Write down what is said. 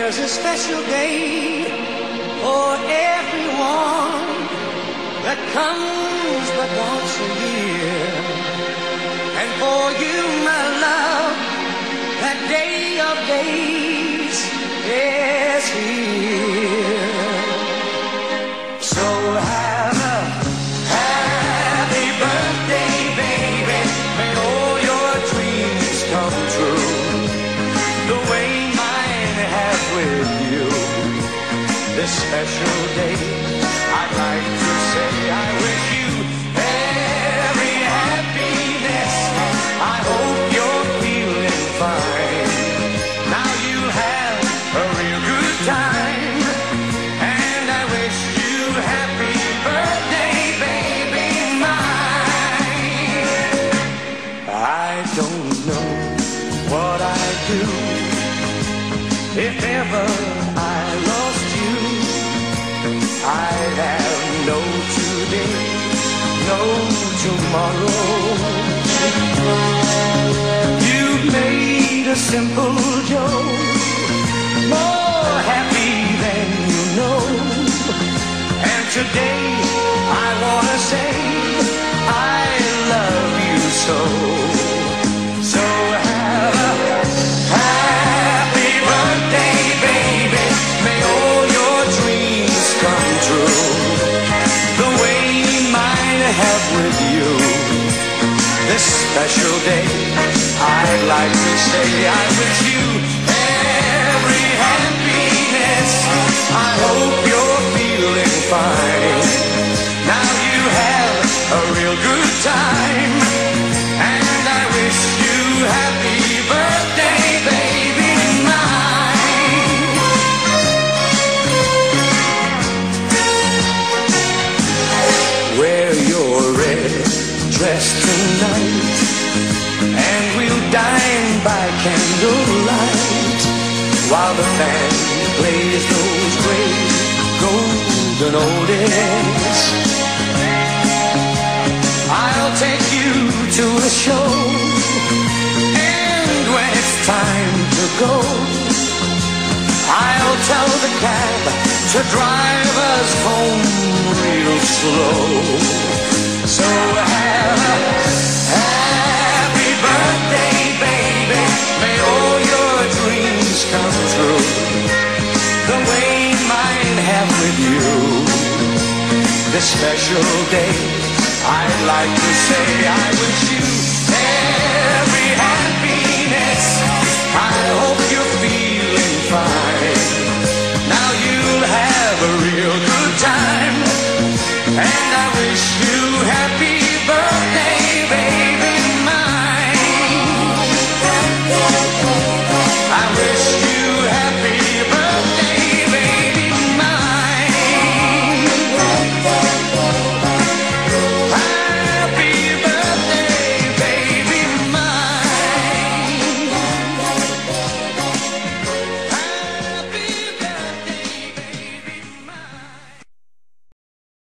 There's a special day for everyone that comes but once a year. And for you, my love, that day of days is here. So have a happy birthday, baby. May all your dreams come true, the way mine have with you. This special day, I'd like to say I wish you every happiness. I hope you're feeling fine. Now you have a real good time, and I wish you happy birthday, baby mine. I don't know what I'd do if ever I lost you. I'd have no today, no tomorrow. You made a simple joke more happy than you know. And today I wanna say I love you so. So have a happy birthday, baby. May all your dreams come true, the way mine have with you. This special day, I'd like to say I wish you every happiness. I hope you're feeling fine. Now you have a real good time, and I wish you happy birthday, baby mine. Wear your red dress tonight, and we'll dine by candlelight, while the band plays those great golden oldies. I'll take you to a show, and when it's time to go, I'll tell the cab to drive us home real slow. So have a happy birthday, baby. May all your dreams come true, the way mine have with you. This special day, I'd like to say I wish you